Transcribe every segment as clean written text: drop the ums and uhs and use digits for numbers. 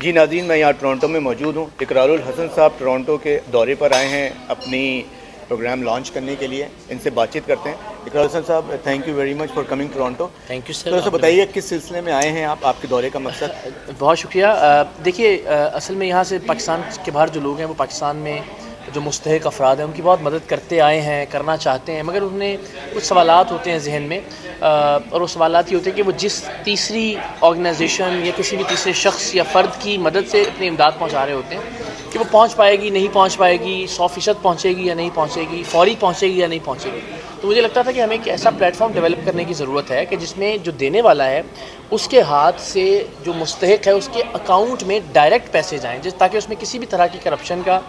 جی ناظرین، میں یہاں ٹورانٹو میں موجود ہوں. اقرار الحسن صاحب ٹورانٹو کے دورے پر آئے ہیں اپنی پروگرام لانچ کرنے کے لیے. ان سے بات چیت کرتے ہیں. اقرار الحسن صاحب، thank you very much for coming Toronto. Thank you sir. تو بتائیے کس سلسلے میں آئے ہیں آپ کے دورے کا مقصد؟ بہت شکریہ. دیکھیے، اصل میں یہاں سے پاکستان کے باہر جو لوگ ہیں وہ پاکستان میں جو مستحق افراد ہیں ان کی بہت مدد کرتے آئے ہیں، کرنا چاہتے ہیں، مگر انہیں کچھ سوالات ہوتے ہیں ذہن میں، اور وہ سوالات یہ ہوتے ہیں کہ وہ جس تیسری آرگنائزیشن یا کسی بھی تیسرے شخص یا فرد کی مدد سے اپنی امداد پہنچا رہے ہوتے ہیں کہ وہ پہنچ پائے گی نہیں پہنچ پائے گی، 100% پہنچے گی یا نہیں پہنچے گی، فوری پہنچے گی یا نہیں پہنچے گی. تو مجھے لگتا تھا کہ ہمیں ایک ایسا پلیٹ فارم ڈیولپ کرنے کی ضرورت ہے کہ جس میں جو دینے والا ہے اس کے ہاتھ سے جو مستحق ہے اس کے اکاؤنٹ میں ڈائریکٹ پیسے جائیں، تاکہ اس میں کسی بھی طرح کی کرپشن کا،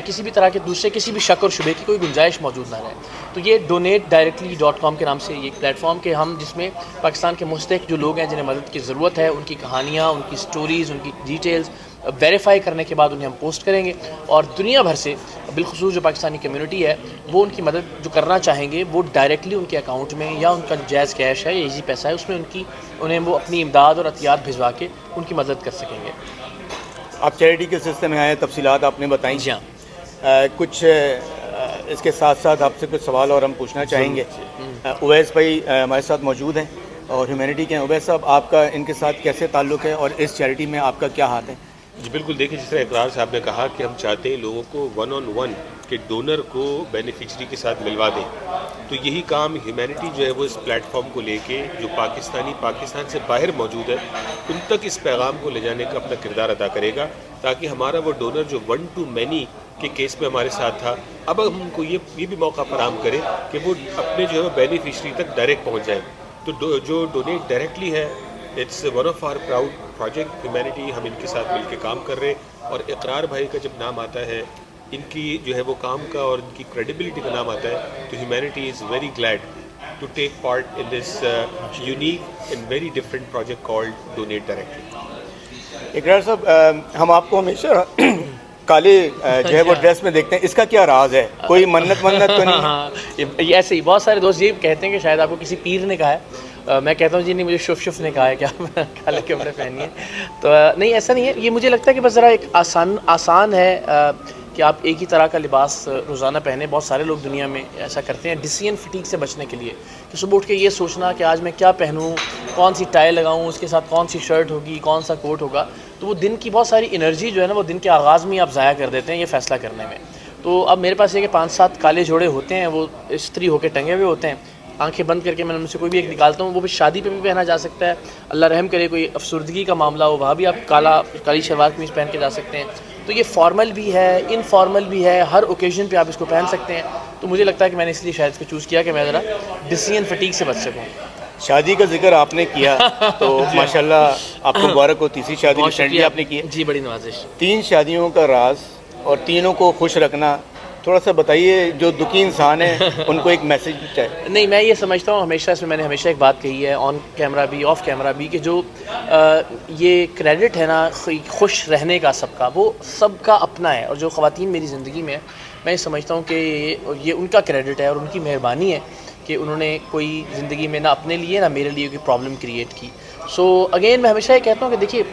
کسی بھی طرح کے دوسرے کسی بھی شک اور شبے کی کوئی گنجائش موجود نہ رہے. تو یہ donatedirectly.com کے نام سے یہ ایک پلیٹ فارم کہ ہم جس میں پاکستان کے مستحق جو لوگ ہیں جنہیں مدد کی ضرورت ہے ان کی کہانیاں، ان کی سٹوریز، ان کی ڈیٹیلز ویریفائی کرنے کے بعد انہیں ہم پوسٹ کریں گے، اور دنیا بھر سے بالخصوص جو پاکستانی کمیونٹی ہے وہ ان کی مدد جو کرنا چاہیں گے وہ ڈائریکٹلی ان کے اکاؤنٹ میں یا ان کا جائز کیش ہے یا ایزی پیسہ ہے اس میں انہیں وہ اپنی امداد اور عطیات بھجوا کے ان کی مدد کر سکیں گے. آپ چیریٹی کے سلسلے میں آئے، تفصیلات آپ نے بتائیں. جی ہاں. کچھ اس کے ساتھ ساتھ آپ سے کچھ سوال اور ہم پوچھنا چاہیں گے. اویس بھائی ہمارے ساتھ موجود ہیں اور ہیومینٹی کے ہیں. اویس صاحب، آپ کا ان کے ساتھ کیسے تعلق ہے اور اس چیریٹی میں آپ کا کیا ہاتھ ہے؟ جی بالکل. دیکھیں، جس طرح اقرار صاحب نے کہا کہ ہم چاہتے ہیں لوگوں کو 1-on-1 کہ ڈونر کو بینیفیشری کے ساتھ ملوا دیں، تو یہی کام ہیومینٹی جو ہے وہ اس پلیٹ فارم کو لے کے جو پاکستان سے باہر موجود ہے ان تک اس پیغام کو لے جانے کا اپنا کردار ادا کرے گا، تاکہ ہمارا وہ ڈونر جو 1 to many کے کیس میں ہمارے ساتھ تھا، اب ہم ان کو یہ بھی موقع فراہم کریں کہ وہ اپنے جو ہے بینیفیشری تک ڈائریکٹ پہنچ جائیں. تو جو ڈونیٹ ڈائریکٹلی ہے، it's one of our proud project Humanity. ہم ان کے ساتھ مل کے کام کر رہے ہیں، اور اقرار بھائی کا جب نام آتا ہے، ان کی جو ہے وہ کام کا اور ان کی کریڈیبلٹی کا نام آتا ہے، تو Humanity is very glad to take part in this unique and very different project called Donate Directly. Iqrar صاحب، ہم آپ کو ہمیشہ کالے جو ہے وہ ڈریس میں دیکھتے ہیں، اس کا کیا راز ہے؟ کوئی منت تو نہیں؟ ہاں، ایسے ہی بہت سارے دوست یہ کہتے ہیں کہ شاید آپ کو کسی پیر نے کہا ہے. میں کہتا ہوں جی نہیں، مجھے شف نے کہا ہے کہ آپ کالے کپڑے پہنیے. تو نہیں، ایسا نہیں ہے. یہ مجھے لگتا ہے کہ بس ذرا ایک آسان ہے کہ آپ ایک ہی طرح کا لباس روزانہ پہنیں. بہت سارے لوگ دنیا میں ایسا کرتے ہیں ڈیسیژن فٹیگ سے بچنے کے لیے، کہ صبح اٹھ کے یہ سوچنا کہ آج میں کیا پہنوں، کون سی ٹائی لگاؤں، اس کے ساتھ کون سی شرٹ ہوگی، کون سا کوٹ ہوگا. تو وہ دن کی بہت ساری انرجی جو ہے نا وہ دن کے آغاز میں آپ ضائع کر دیتے ہیں یہ فیصلہ کرنے میں. تو اب میرے پاس یہ کہ 5-7 کالے جوڑے ہوتے ہیں، وہ استری ہو کے ٹنگے ہوئے ہوتے ہیں. آنکھیں بند کر کے میں ان سے کوئی بھی ایک نکالتا ہوں. وہ بھی شادی پہ بھی پہنا جا سکتا ہے، اللہ رحم کرے کوئی افسردگی کا معاملہ ہو وہاں بھی آپ کالی شلوار قمیض پہن کے جا سکتے ہیں. تو یہ فارمل بھی ہے، انفارمل بھی ہے، ہر اوکیزن پہ آپ اس کو پہن سکتے ہیں. تو مجھے لگتا ہے کہ میں نے اس لیے شاید اس کو چوز کیا کہ میں ذرا ڈیسیژن فٹیگ سے بچ سکوں. شادی کا ذکر آپ نے کیا تو ماشاءاللہ آپ کو مبارک ہو. تیسری شادی ریسنٹلی آپ نے کی ہے. جی، بڑی نوازش. 3 شادیوں کا راز اور تینوں کو خوش رکھنا تھوڑا سا بتائیے، جو دکھی انسان ہے ان کو ایک میسج چاہیے. نہیں، میں یہ سمجھتا ہوں ہمیشہ، اس میں میں نے ہمیشہ ایک بات کہی ہے آن کیمرہ بھی آف کیمرہ بھی، کہ جو یہ کریڈٹ ہے نا خوش رہنے کا سب کا، وہ سب کا اپنا ہے. اور جو خواتین میری زندگی میں میں یہ سمجھتا ہوں کہ یہ ان کا کریڈٹ ہے اور ان کی مہربانی ہے کہ انہوں نے کوئی زندگی میں نہ اپنے لیے نہ میرے لیے کوئی پرابلم کریٹ کی. سو اگین میں ہمیشہ یہ کہتا ہوں کہ دیکھیے،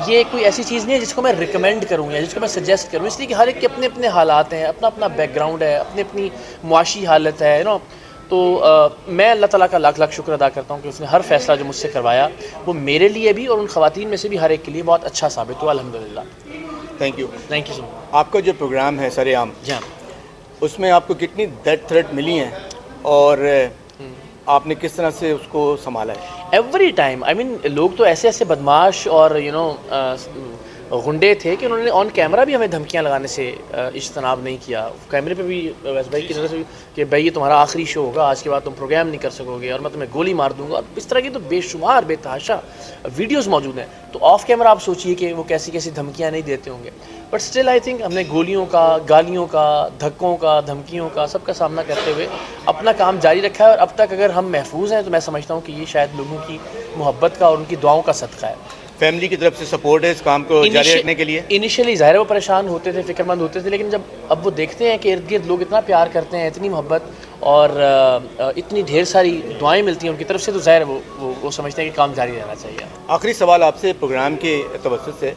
یہ کوئی ایسی چیز نہیں ہے جس کو میں ریکمینڈ کروں یا جس کو میں سجیسٹ کروں، اس لیے کہ ہر ایک کے اپنے اپنے حالات ہیں، اپنا اپنا بیک گراؤنڈ ہے، اپنی معاشی حالت ہے تو میں اللہ تعالیٰ کا لاکھ لاکھ شکر ادا کرتا ہوں کہ اس نے ہر فیصلہ جو مجھ سے کروایا وہ میرے لیے بھی اور ان خواتین میں سے بھی ہر ایک کے لیے بہت اچھا ثابت ہوا، الحمدللہ. Thank you. Thank you so much. آپ کا جو پروگرام ہے سر عام، جی، اس میں آپ کو کتنی ڈیتھ تھریٹ ملی ہیں اور آپ نے کس طرح سے اس کو سنبھالا ہے؟ Every time. آئی مین، لوگ تو ایسے بدماش اور غنڈے تھے کہ انہوں نے آن کیمرہ بھی ہمیں دھمکیاں لگانے سے اجتناب نہیں کیا. کیمرے پہ بھی ویس بھائی کی نظر سے کہ بھائی یہ تمہارا آخری شو ہوگا، آج کے بعد تم پروگرام نہیں کر سکو گے اور میں تمہیں گولی مار دوں گا. اس طرح کی تو بے شمار بے تحاشا ویڈیوز موجود ہیں. تو آف کیمرہ آپ سوچیے کہ وہ کیسی کیسی دھمکیاں نہیں دیتے ہوں گے. بٹ اسٹل آئی تھنک ہم نے گولیوں کا، گالیوں کا، دھکوں کا، دھمکیوں کا سب کا سامنا کرتے ہوئے اپنا کام جاری رکھا ہے. اور اب تک اگر ہم محفوظ ہیں تو میں سمجھتا ہوں کہ یہ شاید لوگوں کی محبت کا اور ان کی دعاؤں کا صدقہ ہے. فیملی کی طرف سے سپورٹ ہے اس کام کو جاری رکھنے کے لیے؟ انیشلی ظاہر وہ پریشان ہوتے تھے، فکر مند ہوتے تھے، لیکن جب اب وہ دیکھتے ہیں کہ ارد گرد لوگ اتنا پیار کرتے ہیں، اتنی محبت اور اتنی ڈھیر ساری دعائیں ملتی ہیں ان کی طرف سے، تو ظاہر وہ سمجھتے ہیں کہ کام جاری رہنا چاہیے. آخری سوال آپ سے پروگرام کے توسط سے،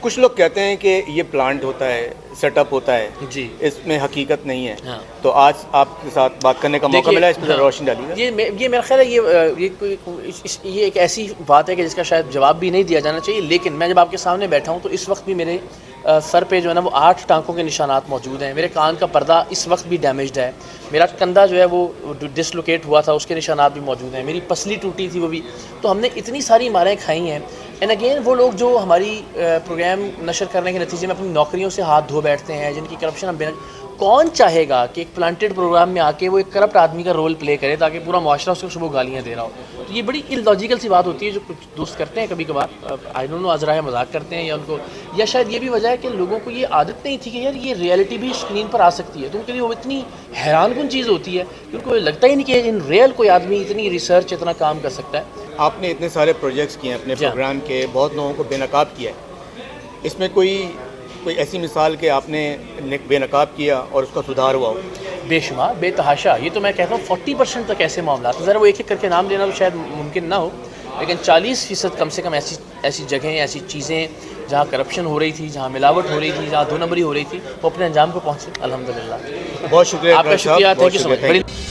کچھ لوگ کہتے ہیں کہ یہ پلانٹ ہوتا ہے، سیٹ اپ ہوتا ہے، جی اس میں حقیقت نہیں ہے. ہاں. تو آج آپ کے ساتھ بات کرنے کا موقع ملا، اس پر روشنی ڈالیے گا. یہ میرا خیال ہے یہ ایک ایسی بات ہے کہ جس کا شاید جواب بھی نہیں دیا جانا چاہیے، لیکن میں جب آپ کے سامنے بیٹھا ہوں تو اس وقت بھی میرے سر پہ جو ہے نا وہ 8 ٹانکوں کے نشانات موجود ہیں. میرے کان کا پردہ اس وقت بھی ڈیمیجڈ ہے. میرا کندھا جو ہے وہ ڈسلوکیٹ ہوا تھا، اس کے نشانات بھی موجود ہیں. میری پسلی ٹوٹی تھی وہ بھی. تو ہم نے اتنی ساری ماریں کھائی ہیں. اینڈ اگین وہ لوگ جو ہماری پروگرام نشر کرنے کے نتیجے میں اپنی نوکریوں سے ہاتھ دھو بیٹھتے ہیں، جن کی کرپشن ہم کون چاہے گا کہ ایک پلانٹڈ پروگرام میں آ کے وہ ایک کرپٹ آدمی کا رول پلے کرے تاکہ پورا معاشرہ اس کو صبح گالیاں دے رہا ہو. تو یہ بڑی اللاجیکل سی بات ہوتی ہے جو کچھ دوست کرتے ہیں کبھی کبھار. آئی ڈونٹ نو ازراہ مذاق کرتے ہیں یا ان کو، یا شاید یہ بھی وجہ ہے کہ لوگوں کو یہ عادت نہیں تھی کہ یار یہ ریئلٹی بھی اسکرین پر آ سکتی ہے. تو ان کے لیے وہ اتنی حیران کن چیز ہوتی ہے کہ ان کو لگتا ہی نہیں کہ ان ریئل کوئی آدمی اتنی ریسرچ اتنا کام کر سکتا ہے. آپ نے اتنے سارے پروجیکٹس کیے ہیں اپنے پروگرام کے، بہت لوگوں کو بے نقاب کیا ہے. اس میں کوئی ایسی مثال کہ آپ نے بے نقاب کیا اور اس کا سدھار ہوا ہو؟ بے شمار، بے تحاشا. یہ تو میں کہتا ہوں 40% تک ایسے معاملات ہیں. ذرا وہ ایک ایک کر کے نام لینا تو شاید ممکن نہ ہو، لیکن 40% کم سے کم ایسی جگہیں، ایسی چیزیں جہاں کرپشن ہو رہی تھی، جہاں ملاوٹ ہو رہی تھی، جہاں 2 نمبری ہو رہی تھی، وہ اپنے انجام کو پہنچے الحمدللہ. بہت شکریہ آپ کا شکریہ. Thank you so much.